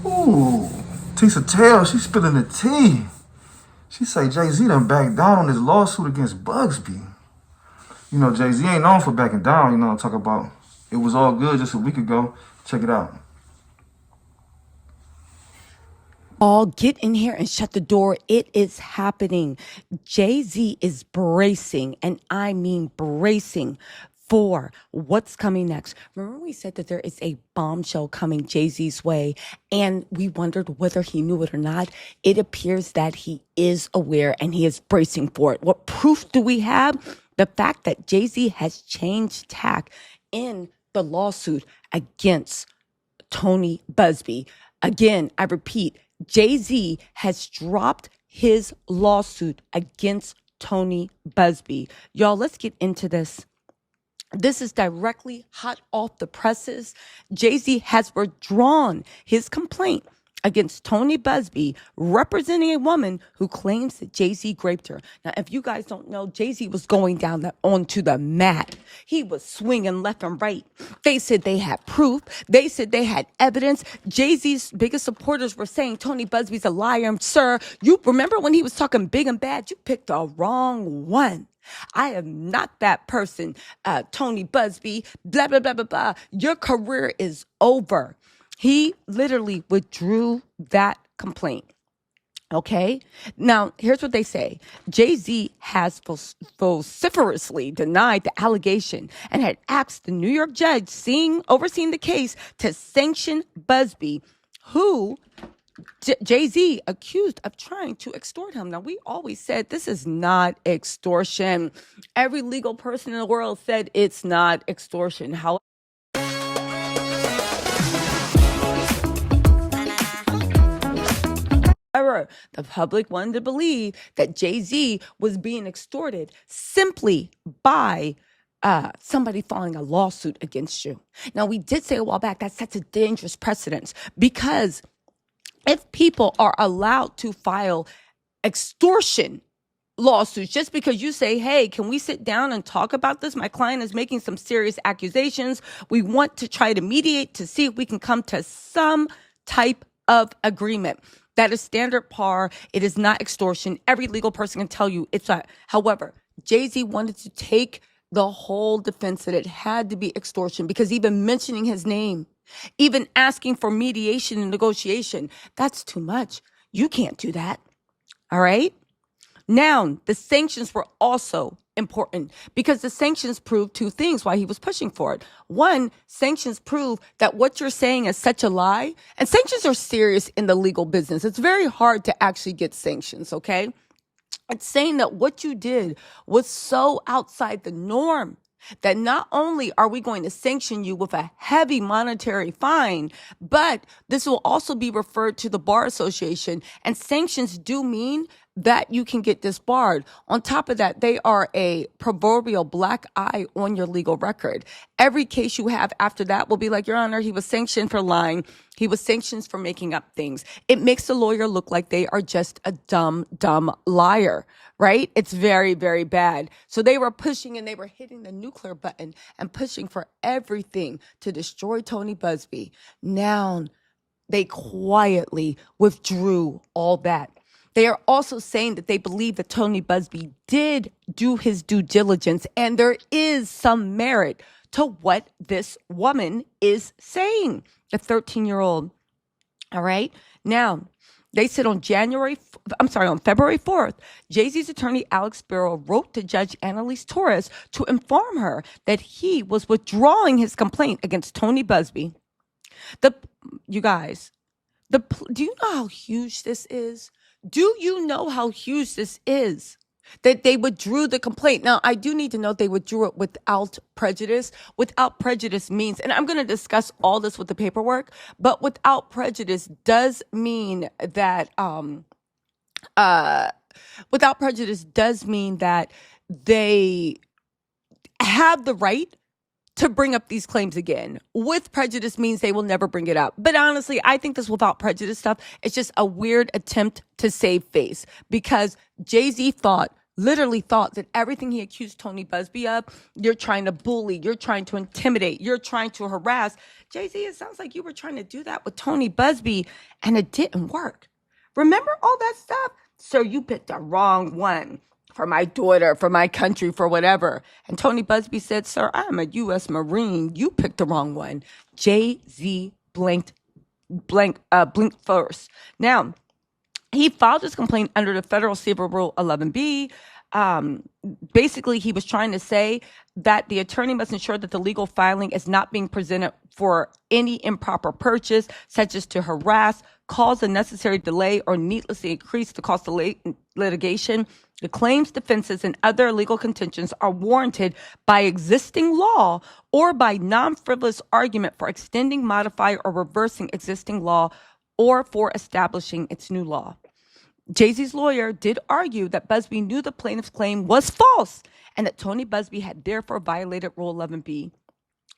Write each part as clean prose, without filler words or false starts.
Ooh, Tisa Tail, she's spilling the tea. She say Jay-Z done backed down on his lawsuit against Buzbee. You know, Jay-Z ain't known for backing down, you know what I'm talking about. It was all good just a week ago. Check it out. All get in here and shut the door. It is happening. Jay-Z is bracing, and I mean bracing for what's coming next. Remember we said that there is a bombshell coming Jay-Z's way, and we wondered whether he knew it or not. It appears that he is aware and he is bracing for it. What proof do we have? The fact that Jay-Z has changed tack in the lawsuit against Tony Buzbee. Again, I repeat, Jay-Z has dropped his lawsuit against Tony Buzbee. Y'all, let's get into this. This is directly hot off the presses. Jay-Z has withdrawn his complaint against Tony Buzbee, representing a woman who claims that Jay-Z raped her. Now, if you guys don't know, Jay-Z was going down onto the mat. He was swinging left and right. They said they had proof. They said they had evidence. Jay-Z's biggest supporters were saying Tony Buzbee's a liar. Sir, you remember when he was talking big and bad? You picked the wrong one. I am not that person, Tony Buzbee, blah, blah, blah, blah, blah. Your career is over. He literally withdrew that complaint. Okay. Now, here's what they say. Jay-Z has vociferously denied the allegation and had asked the New York judge overseeing the case to sanction Buzbee, who Jay-Z accused of trying to extort him. Now, we always said this is not extortion. Every legal person in the world said it's not extortion. However, the public wanted to believe that Jay-Z was being extorted simply by somebody filing a lawsuit against you. Now, we did say a while back that sets a dangerous precedent because if people are allowed to file extortion lawsuits just because you say, hey, can we sit down and talk about this? My client is making some serious accusations. We want to try to mediate to see if we can come to some type of agreement. That is standard par. It is not extortion. Every legal person can tell you it's not. However, Jay-Z wanted to take the whole defense that it had to be extortion because even mentioning his name, even asking for mediation and negotiation, that's too much. You can't do that. All right? Now, the sanctions were also important because the sanctions prove two things why he was pushing for it. One, sanctions prove that what you're saying is such a lie, and sanctions are serious in the legal business. It's very hard to actually get sanctions, okay? It's saying that what you did was so outside the norm that not only are we going to sanction you with a heavy monetary fine, but this will also be referred to the Bar Association. And sanctions do mean that you can get disbarred. On top of that, they are a proverbial black eye on your legal record. Every case you have after that will be like, Your Honor, he was sanctioned for lying. He was sanctioned for making up things. It makes the lawyer look like they are just a dumb liar, right? It's very, very bad. So they were pushing and they were hitting the nuclear button and pushing for everything to destroy Tony Buzbee. Now they quietly withdrew all that. They are also saying that they believe that Tony Buzbee did do his due diligence, and there is some merit to what this woman is saying, the 13-year-old. All right. Now, they said on February 4th, Jay-Z's attorney Alex Spiro wrote to Judge Annalise Torres to inform her that he was withdrawing his complaint against Tony Buzbee. You guys, do you know how huge this is? Do you know how huge this is? That they withdrew the complaint. Now, I do need to note they withdrew it without prejudice. Without prejudice means, and I'm going to discuss all this with the paperwork, but without prejudice does mean that, without prejudice does mean that they have the right to bring up these claims again. With prejudice means they will never bring it up. But honestly, I think this without prejudice stuff is just a weird attempt to save face because Jay-Z thought literally thought that everything he accused Tony Buzbee of, you're trying to bully, you're trying to intimidate, you're trying to harass. Jay-Z, it sounds like you were trying to do that with Tony Buzbee, and it didn't work. Remember all that stuff? Sir, you picked the wrong one for my daughter, for my country, for whatever. And Tony Buzbee said, sir, I'm a U.S. Marine. You picked the wrong one. Jay-Z blinked first. Now, he filed his complaint under the federal civil rule 11B. Basically, he was trying to say that the attorney must ensure that the legal filing is not being presented for any improper purchase, such as to harass, cause unnecessary delay, or needlessly increase the cost of litigation. The claims, defenses, and other legal contentions are warranted by existing law or by non-frivolous argument for extending, modifying, or reversing existing law or for establishing its new law. Jay-Z's lawyer did argue that Buzbee knew the plaintiff's claim was false and that Tony Buzbee had therefore violated Rule 11B.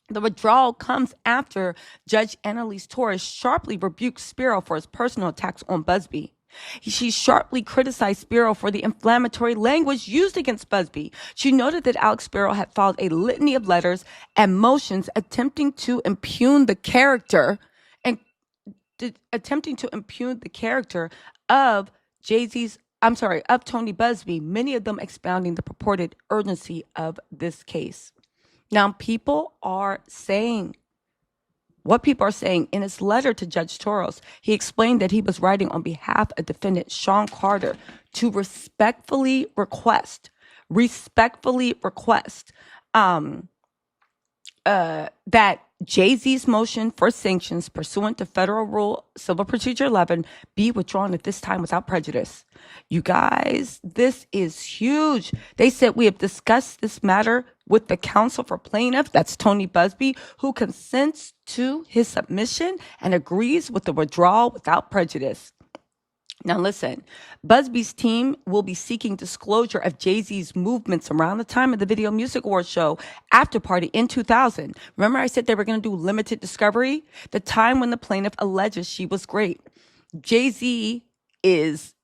The withdrawal comes after Judge Annalise Torres sharply rebuked Spiro for his personal attacks on Buzbee. She sharply criticized Spiro for the inflammatory language used against Buzbee. She noted that Alex Spiro had filed a litany of letters and motions attempting to impugn the character of Tony Buzbee, many of them expounding the purported urgency of this case. Now, people are saying in his letter to Judge Torres, he explained that he was writing on behalf of defendant Sean Carter to respectfully request that Jay-Z's motion for sanctions pursuant to Federal Rule Civil Procedure 11 be withdrawn at this time without prejudice. You guys, this is huge. They said we have discussed this matter with the counsel for plaintiff, that's Tony Buzbee, who consents to his submission and agrees with the withdrawal without prejudice. Now listen, Buzbee's team will be seeking disclosure of Jay-Z's movements around the time of the Video Music Awards show after party in 2000. Remember I said they were going to do limited discovery? The time when the plaintiff alleges she was great. Jay-Z is,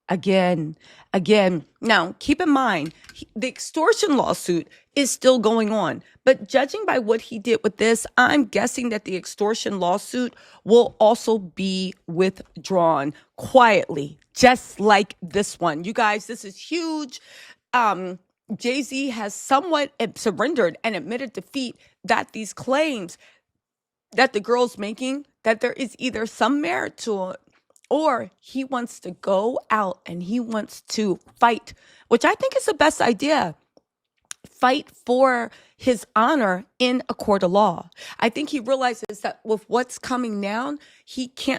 again. Now, keep in mind, the extortion lawsuit is still going on. But judging by what he did with this, I'm guessing that the extortion lawsuit will also be withdrawn quietly, just like this one. You guys, this is huge. Jay-Z has somewhat surrendered and admitted defeat that these claims that the girl's making, that there is either some merit to it, or he wants to go out and he wants to fight, which I think is the best idea. Fight for his honor in a court of law. I think he realizes that with what's coming down,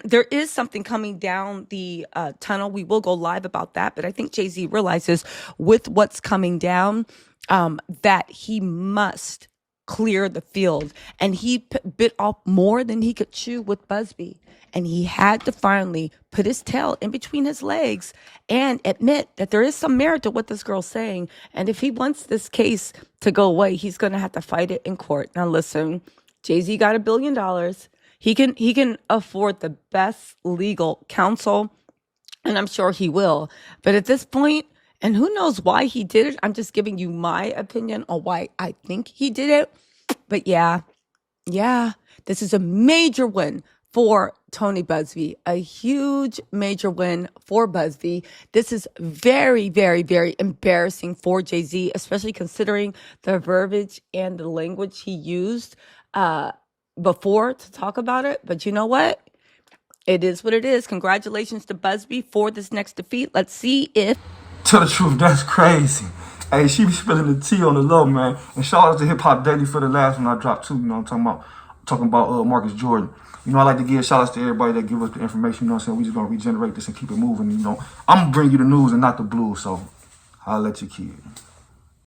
there is something coming down the tunnel. We will go live about that. But I think Jay-Z realizes with what's coming down that he must clear the field. And he bit off more than he could chew with Buzbee. And he had to finally put his tail in between his legs and admit that there is some merit to what this girl's saying. And if he wants this case to go away, he's going to have to fight it in court. Now, listen, Jay-Z got $1 billion. He can afford the best legal counsel, and I'm sure he will. But at this point, and who knows why he did it, I'm just giving you my opinion on why I think he did it. But yeah, this is a major win for Tony Buzbee, a huge major win for Buzbee. This is very, very, very embarrassing for Jay-Z, especially considering the verbiage and the language he used before to talk about it. But you know what? It is what it is. Congratulations to Buzbee for this next defeat. Let's see if... Tell the truth, that's crazy. Hey, she be spilling the tea on the low, man. And shout out to Hip Hop Daily for the last one I dropped too. You know what I'm talking about Marcus Jordan. You know, I like to give shout outs to everybody that give us the information. You know what I'm saying? We just gonna regenerate this and keep it moving. You know, I'm gonna bring you the news and not the blues. So I'll let you kid.